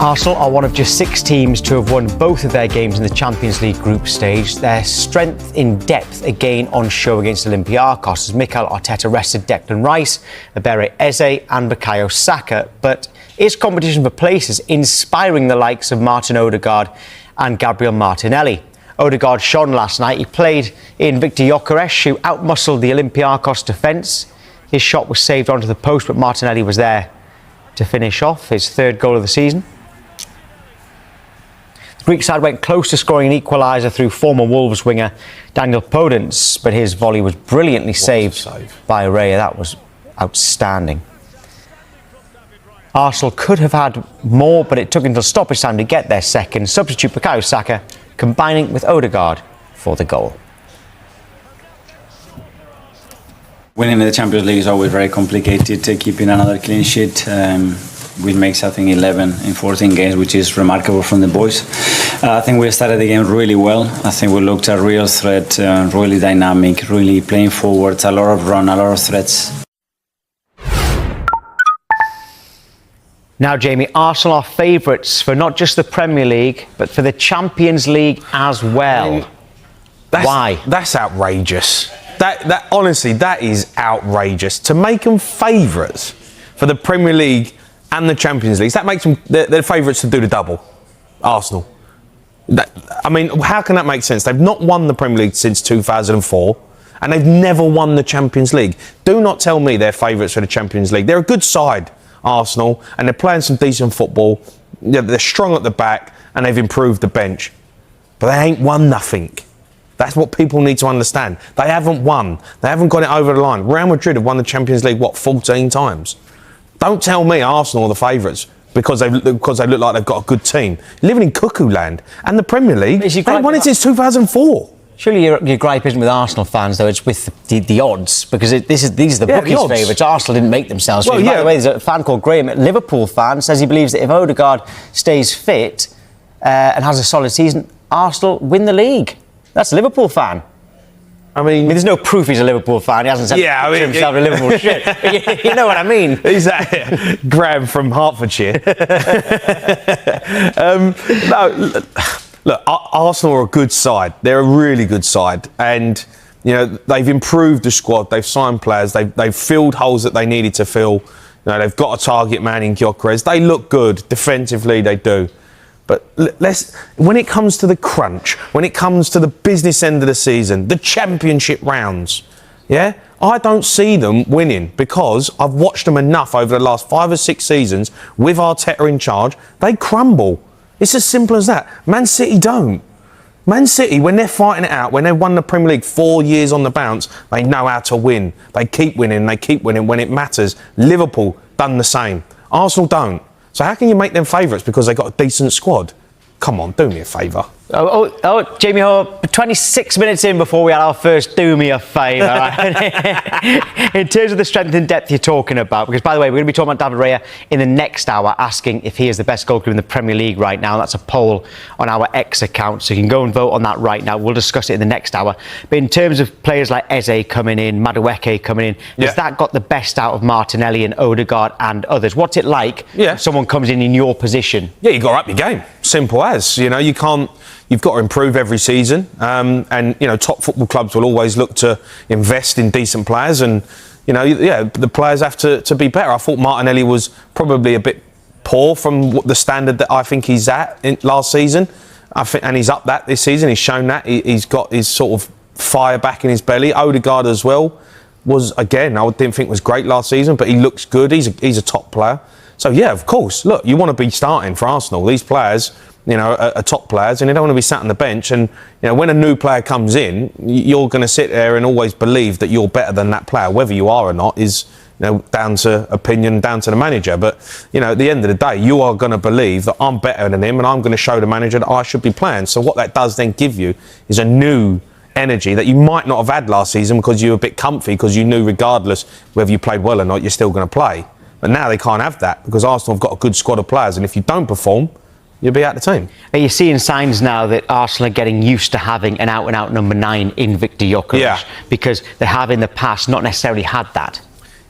Arsenal are one of just 6 teams to have won both of their games in the Champions League group stage. Their strength in depth again on show against Olympiakos as Mikel Arteta rested Declan Rice, Eberechi and Bukayo Saka. But is competition for places inspiring the likes of Martin Odegaard and Gabriel Martinelli? Odegaard shone last night. He played in Eberechi, who outmuscled the Olympiakos defence. His shot was saved onto the post, but Martinelli was there to finish off his 3rd goal of the season. The Greek side went close to scoring an equaliser through former Wolves winger Daniel Podence, but his volley was brilliantly saved by Raya. That was outstanding. Arsenal could have had more, but it took until stoppage time to get their second. Substitute Bukayo Saka combining with Odegaard for the goal. Winning the Champions League is always very complicated. Keeping another clean sheet, we makes I think 11 in 14 games, which is remarkable from the boys. I think we started the game really well. I think we looked a real threat, really dynamic, really playing forward, a lot of run, a lot of threats. Now, Jamie, Arsenal are favourites for not just the Premier League, but for the Champions League as well. Why? That's outrageous. That honestly, that is outrageous. To make them favourites for the Premier League and the Champions League, that makes them they're favourites to do the double. Arsenal. I mean, how can that make sense? They've not won the Premier League since 2004, and they've never won the Champions League. Do not tell me they're favourites for the Champions League. They're a good side, Arsenal, and they're playing some decent football. They're strong at the back, and they've improved the bench. But they ain't won nothing. That's what people need to understand. They haven't won. They haven't got it over the line. Real Madrid have won the Champions League, 14 times? Don't tell me Arsenal are the favourites because they look like they've got a good team. Living in cuckoo land. And the Premier League, they've won it since 2004. Surely your gripe isn't with Arsenal fans, though. It's with the odds, because these are the bookies' favourites. Arsenal didn't make themselves. Well, by the way, there's a fan called Graham, a Liverpool fan, says he believes that if Odegaard stays fit and has a solid season, Arsenal win the league. That's a Liverpool fan. I mean, there's no proof he's a Liverpool fan. He hasn't said himself a Liverpool shit. You know what I mean? He's Graham from Hertfordshire. No, look, Arsenal are a good side. They're a really good side, and you know they've improved the squad. They've signed players. They've filled holes that they needed to fill. You know, they've got a target man in Gyökeres. They look good defensively. They do. But when it comes to the crunch, when it comes to the business end of the season, the championship rounds, I don't see them winning because I've watched them enough over the last 5 or 6 seasons with Arteta in charge. They crumble. It's as simple as that. Man City don't. Man City, when they're fighting it out, when they've won the Premier League 4 years on the bounce, they know how to win. They keep winning when it matters. Liverpool done the same. Arsenal don't. So how can you make them favourites because they've got a decent squad? Come on, do me a favour. Jamie Ho, 26 minutes in before we had our first do me a favour. In terms of the strength and depth you're talking about, because by the way, we're going to be talking about David Raya in the next hour, asking if he is the best goalkeeper in the Premier League right now. That's a poll on our X account, so you can go and vote on that right now. We'll discuss it in the next hour. But in terms of players like Eze coming in, Madueke coming in, has that got the best out of Martinelli and Odegaard and others? What's it like if someone comes in your position? Yeah, you've got to up your game. Simple as. You know, you can't... You've got to improve every season, and you know top football clubs will always look to invest in decent players, and you know the players have to be better. I thought Martinelli was probably a bit poor from the standard that I think he's at last season. And he's up that this season. He's shown that he's got his sort of fire back in his belly. Odegaard as well was again I didn't think was great last season, but he looks good. He's a top player. So yeah, of course. Look, you want to be starting for Arsenal. These players, you know, are top players, and you don't want to be sat on the bench. And you know, when a new player comes in, you're going to sit there and always believe that you're better than that player, whether you are or not. Is down to opinion, down to the manager. But you know, at the end of the day, you are going to believe that I'm better than him, and I'm going to show the manager that I should be playing. So what that does then give you is a new energy that you might not have had last season because you were a bit comfy because you knew regardless whether you played well or not, you're still going to play. But now they can't have that because Arsenal have got a good squad of players, and if you don't perform, you'll be out of the team. Are you seeing signs now that Arsenal are getting used to having an out-and-out number 9 in Gyökeres? Yeah. Because they have in the past not necessarily had that.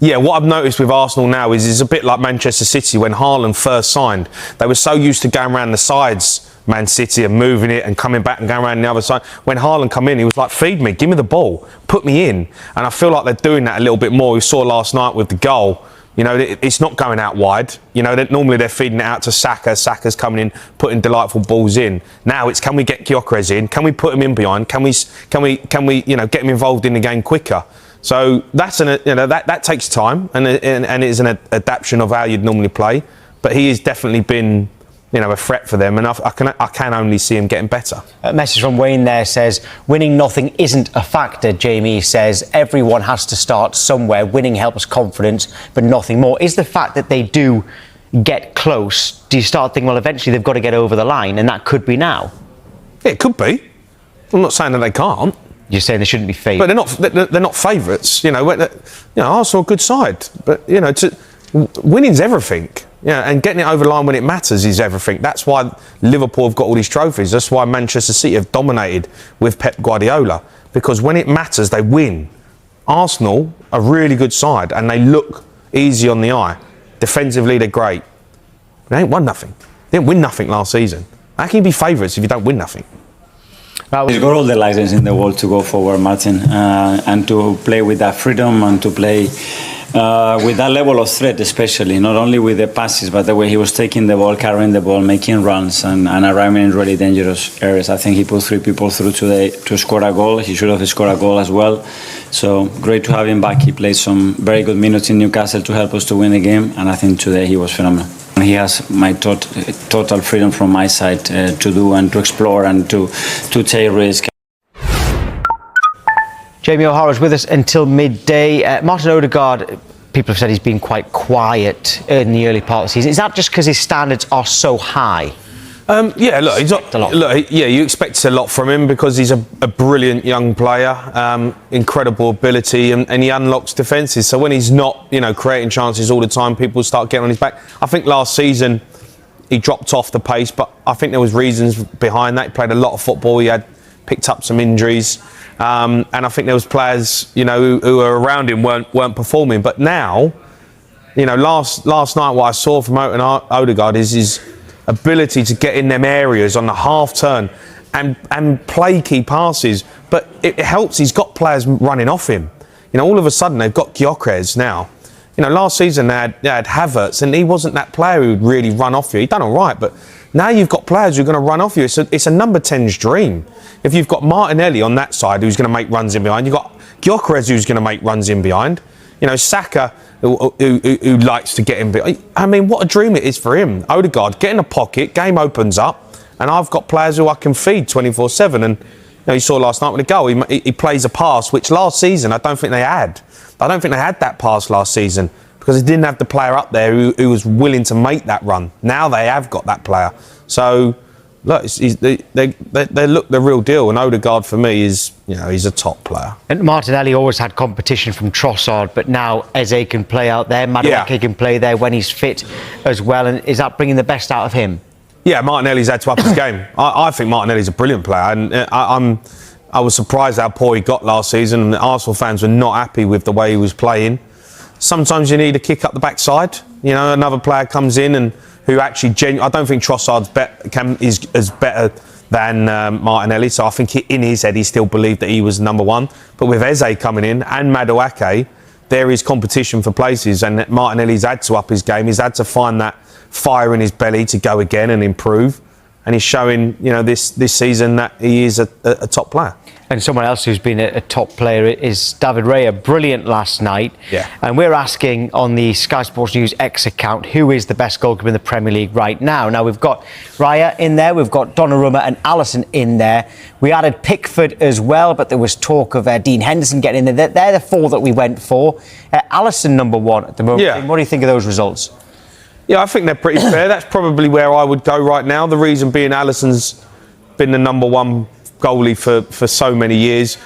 Yeah, what I've noticed with Arsenal now is it's a bit like Manchester City when Haaland first signed. They were so used to going around the sides, Man City, and moving it and coming back and going around the other side. When Haaland come in, he was like, feed me, give me the ball, put me in. And I feel like they're doing that a little bit more. We saw last night with the goal. You know, it's not going out wide. You know, normally they're feeding it out to Saka. Saka's coming in, putting delightful balls in. Now it's, can we get Gyökeres in? Can we put him in behind? Can we, get him involved in the game quicker? So that's that takes time, and it is an adaptation of how you'd normally play. But he has definitely been, a threat for them, and I can only see him getting better. A message from Wayne there says, winning nothing isn't a factor. Jamie says, everyone has to start somewhere. Winning helps confidence, but nothing more. Is the fact that they do get close, do you start thinking, well, eventually they've got to get over the line, and that could be now? Yeah, it could be. I'm not saying that they can't. You're saying they shouldn't be favourites? But they're not favourites. Arsenal are a good side, but winning's everything. Yeah, and getting it over the line when it matters is everything. That's why Liverpool have got all these trophies. That's why Manchester City have dominated with Pep Guardiola, because when it matters, they win. Arsenal are a really good side, and they look easy on the eye. Defensively, they're great. But they ain't won nothing. They didn't win nothing last season. How can you be favourites if you don't win nothing? He's got all the license in the world to go forward, Martin, and to play with that freedom and to play with that level of threat, especially, not only with the passes, but the way he was taking the ball, carrying the ball, making runs, and arriving in really dangerous areas. I think he put 3 people through today to score a goal. He should have scored a goal as well. So great to have him back. He played some very good minutes in Newcastle to help us to win the game, and I think today he was phenomenal. And he has my total freedom from my side to do and to explore and to take risks. Jamie O'Hara's with us until midday. Martin Odegaard, people have said he's been quite quiet in the early part of the season. Is that just because his standards are so high? Yeah, you expect a lot from him because he's a brilliant young player, incredible ability, and he unlocks defences. So when he's not, creating chances all the time, people start getting on his back. I think last season he dropped off the pace, but I think there was reasons behind that. He played a lot of football. He had picked up some injuries. And I think there was players, who were around him weren't performing. But now, last night what I saw from Odegaard is his ability to get in them areas on the half turn and play key passes. But it helps. He's got players running off him. All of a sudden they've got Gyökeres now. Last season they had Havertz, and he wasn't that player who'd really run off you. He'd done all right, but now you've got players who are going to run off you. It's a number 10's dream. If you've got Martinelli on that side who's going to make runs in behind, you've got Gyökeres who's going to make runs in behind. Saka who likes to get in behind. I mean, what a dream it is for him. Odegaard, get in a pocket, game opens up, and I've got players who I can feed 24/7. And you saw last night with a goal, he plays a pass which last season I don't think they had. I don't think they had that pass last season because they didn't have the player up there who was willing to make that run. Now they have got that player. So, look, they look the real deal. And Odegaard, for me, is, he's a top player. And Martinelli always had competition from Trossard, but now Eze can play out there. Madueke can play there when he's fit as well. And is that bringing the best out of him? Yeah, Martinelli's had to up his game. I think Martinelli's a brilliant player. And I was surprised how poor he got last season. And the Arsenal fans were not happy with the way he was playing. Sometimes you need a kick up the backside. Another player comes in and who actually I don't think Trossard's is better than Martinelli. So I think in his head he still believed that he was number one. But with Eze coming in and Madueke, there is competition for places, and Martinelli's had to up his game. He's had to find that fire in his belly to go again and improve. And he's showing, this season that he is a top player. And someone else who's been a top player is David Raya. Brilliant last night. Yeah. And we're asking on the Sky Sports News X account, who is the best goalkeeper in the Premier League right now? Now, we've got Raya in there. We've got Donnarumma and Alisson in there. We added Pickford as well, but there was talk of Dean Henderson getting in there. They're the 4 that we went for. Alisson number 1 at the moment. Yeah. What do you think of those results? Yeah, I think they're pretty fair. That's probably where I would go right now. The reason being Alisson's been the number 1 goalie for so made years.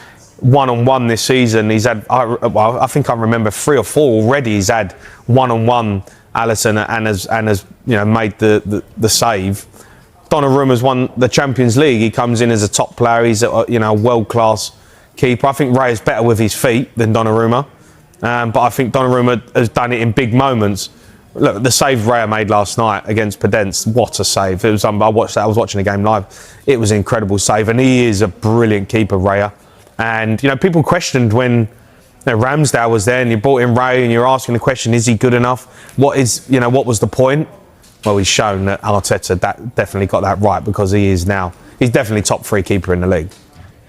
1-on-1 this season. He's had, I think I remember 3 or 4 already. He's had 1-on-1 Alisson and has made the save. Donnarumma's won the Champions League. He comes in as a top player. He's a world-class keeper. I think Raya's better with his feet than Donnarumma. but I think Donnarumma has done it in big moments. Look, the save Raya made last night against Pedence, what a save. It was, I watched that, I was watching the game live. It was an incredible save, and he is a brilliant keeper, Raya. And, people questioned when Ramsdale was there and you brought in Raya and you're asking the question, is he good enough? What was the point? Well, he's shown that Arteta definitely got that right, because he's definitely top 3 keeper in the league.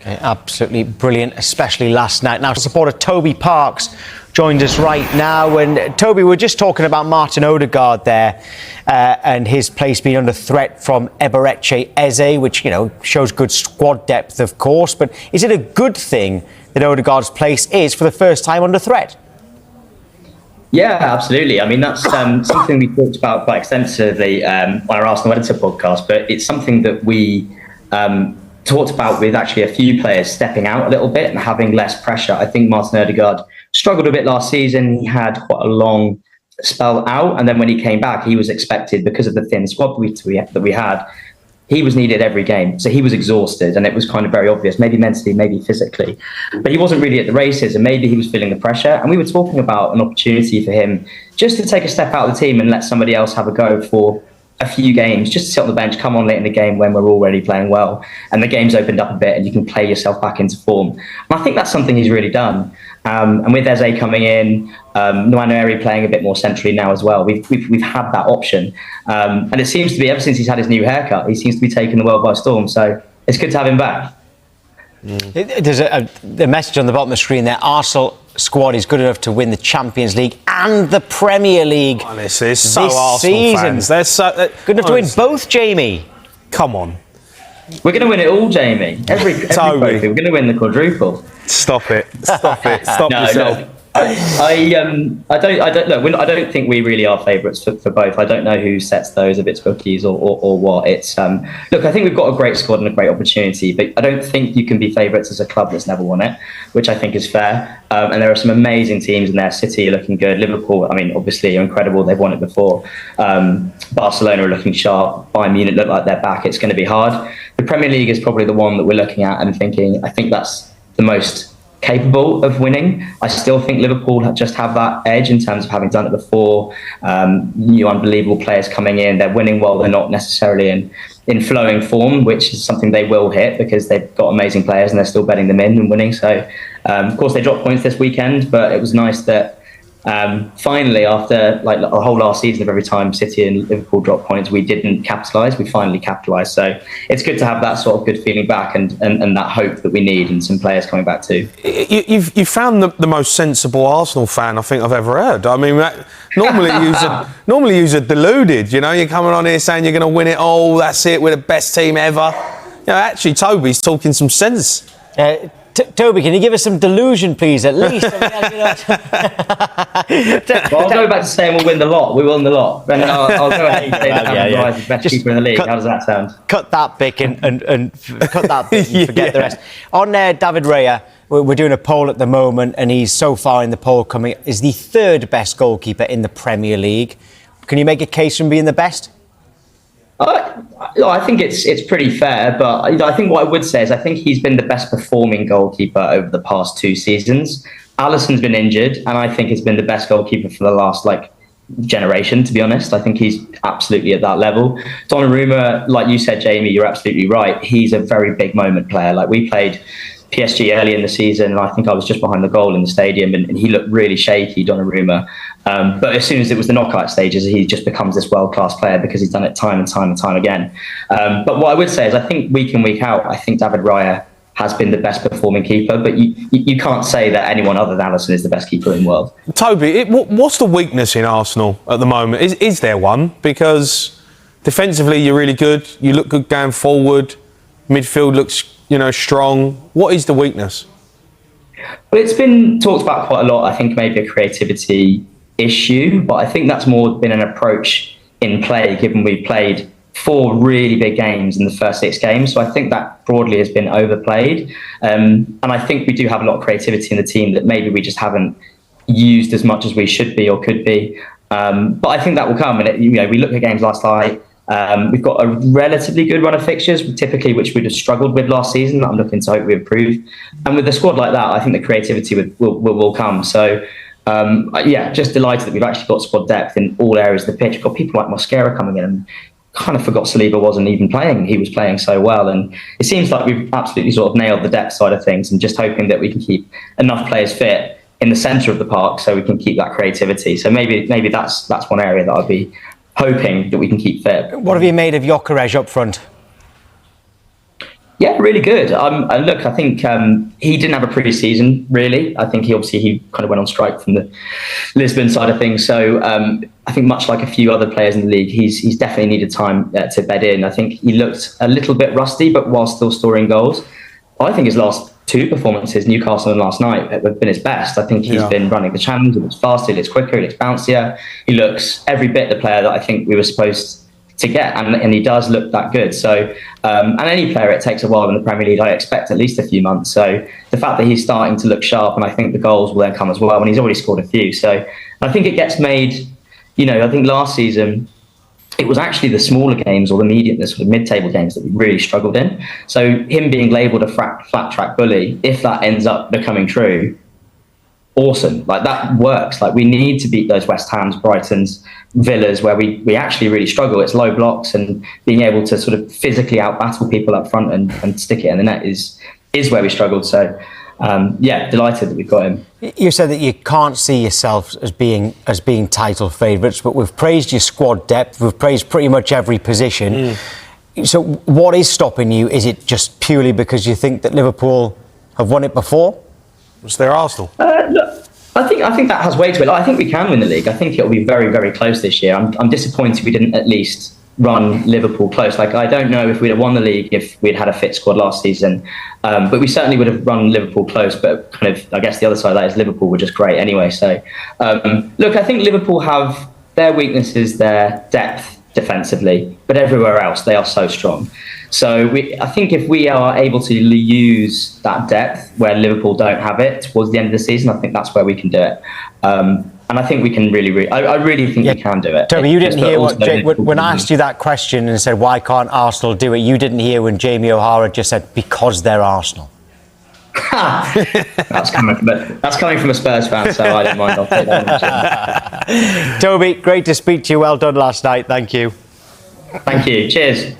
Okay, absolutely brilliant, especially last night. Now, supporter Toby Parks joined us right now. And Toby, we're just talking about Martin Odegaard there and his place being under threat from Eberechi Eze, which, shows good squad depth, of course. But is it a good thing that Odegaard's place is, for the first time, under threat? Yeah, absolutely. I mean, that's something we talked about quite extensively on our Arsenal Editor podcast, but it's something that we talked about with actually a few players stepping out a little bit and having less pressure. I think Martin Odegaard struggled a bit last season. He had quite a long spell out, and then when he came back, he was expected, because of the thin squad that we had, he was needed every game. So he was exhausted, and it was kind of very obvious, maybe mentally, maybe physically. But he wasn't really at the races, and maybe he was feeling the pressure. And we were talking about an opportunity for him just to take a step out of the team and let somebody else have a go for a few games, just to sit on the bench, come on late in the game when we're already playing well, and the game's opened up a bit and you can play yourself back into form. And I think that's something he's really done. And with Eze coming in, Nwaneri playing a bit more centrally now as well, we've had that option. And it seems to be, ever since he's had his new haircut, he seems to be taking the world by storm. So it's good to have him back. There's a message on the bottom of the screen there. Arsenal squad is good enough to win the Champions League and the Premier League. Honestly, it's so this Arsenal season. fans. They're Good enough to win both, Jamie. Come on. We're going to win it all, Jamie. Every trophy. We're going to win the quadruple. Stop it. Stop yourself. No. I don't think we really are favourites for both. I don't know who sets those, if it's bookies or what. It's look, I think we've got a great squad and a great opportunity, but I don't think you can be favourites as a club that's never won it, which I think is fair. And there are some amazing teams in there. City are looking good. Liverpool, I mean, obviously are incredible. They've won it before. Barcelona are looking sharp. Bayern Munich look like they're back. It's going to be hard. The Premier League is probably the one that we're looking at and thinking, I think that's the most capable of winning. I still think Liverpool just have that edge in terms of having done it before. New unbelievable players coming in. They're winning well. They're not necessarily in flowing form, which is something they will hit because they've got amazing players and they're still betting them in and winning. So, of course, they dropped points this weekend, but it was nice that finally, after like a whole last season of every time City and Liverpool dropped points, we didn't capitalise. We finally capitalised. So it's good to have that sort of good feeling back and that hope that we need, and some players coming back too. You've found the most sensible Arsenal fan I think I've ever heard. I mean, normally you're deluded. You're coming on here saying you're going to win it all. That's it. We're the best team ever. Actually, Toby's talking some sense. Toby, can you give us some delusion, please, at least? Well, I'll go back to saying we'll win the lot. We won the lot. And I'll go ahead and say that Rise is the best keeper in the league. How does that sound? Cut that bit and cut that bit and forget the rest. On David Raya, we're doing a poll at the moment, and he's so far in the poll is the third best goalkeeper in the Premier League. Can you make a case from being the best? I think it's pretty fair, but I think what I would say is I think he's been the best performing goalkeeper over the past 2 seasons. Alisson's been injured, and I think he's been the best goalkeeper for the last generation, to be honest. I think he's absolutely at that level. Donnarumma, like you said, Jamie, you're absolutely right. He's a very big moment player. We played PSG early in the season, and I think I was just behind the goal in the stadium, and he looked really shaky, Donnarumma. But as soon as it was the knockout stages, he just becomes this world-class player because he's done it time and time again. But what I would say is I think week in, week out, I think David Raya has been the best performing keeper, but you can't say that anyone other than Alisson is the best keeper in the world. Toby, what's the weakness in Arsenal at the moment? Is there one? Because defensively you're really good, you look good going forward, midfield looks strong. What is the weakness? Well, it's been talked about quite a lot. I think maybe a creativity issue, but I think that's more been an approach in play, given we've played 4 really big games in the first 6 games. So I think that broadly has been overplayed. And I think we do have a lot of creativity in the team that maybe we just haven't used as much as we should be or could be. But I think that will come. And we look at games last night. We've got a relatively good run of fixtures, typically, which we'd have struggled with last season. I'm looking to hope we improve. And with a squad like that, I think the creativity will come. So Yeah, just delighted that we've actually got squad depth in all areas of the pitch. We've got people like Mosquera coming in, and kind of forgot Saliba wasn't even playing. He was playing so well, and it seems like we've absolutely sort of nailed the depth side of things, and just hoping that we can keep enough players fit in the centre of the park so we can keep that creativity. So maybe that's one area that I'd be hoping that we can keep fit. What have you made of Gyökeres up front? Yeah, really good. And look, I think he didn't have a pre-season, really. I think he kind of went on strike from the Lisbon side of things. So I think much like a few other players in the league, he's definitely needed time to bed in. I think he looked a little bit rusty, but while still scoring goals. I think his last two performances, Newcastle and last night, have been his best. I think he's been running the channels. He looks faster, he looks quicker, he looks bouncier. He looks every bit the player that I think we were supposed to get, and he does look that good. So, and any player, it takes a while in the Premier League. I expect at least a few months. So the fact that he's starting to look sharp, and I think the goals will then come as well, and he's already scored a few. So I think it gets made, I think last season, it was actually the smaller games or the sort of mid-table games that we really struggled in. So him being labelled a flat track bully, if that ends up becoming true, awesome. Like, that works. Like, we need to beat those West Hams, Brightons, Villas, where we actually really struggle. It's low blocks, and being able to sort of physically out-battle people up front and stick it in the net is where we struggled. So, delighted that we've got him. You said that you can't see yourself as being title favourites, but we've praised your squad depth. We've praised pretty much every position. So what is stopping you? Is it just purely because you think that Liverpool have won it before? It's their Arsenal. Look, I think that has weight to it. I think we can win the league. I think it'll be very, very close this year. I'm disappointed we didn't at least run Liverpool close. Like, I don't know if we'd have won the league if we'd had a fit squad last season, but we certainly would have run Liverpool close. But kind of, I guess the other side of that is Liverpool were just great anyway. So, look, I think Liverpool have their weaknesses, their depth defensively, but everywhere else they are so strong. So I think if we are able to use that depth where Liverpool don't have it towards the end of the season, I think that's where we can do it. And I think we can really I really think we can do it. Toby, you didn't hear when I asked you that question and said, why can't Arsenal do it? You didn't hear when Jamie O'Hara just said, because they're Arsenal. That's coming from a Spurs fan, so I don't mind. I'll take that. Toby, great to speak to you. Well done last night. Thank you. Thank you. Cheers.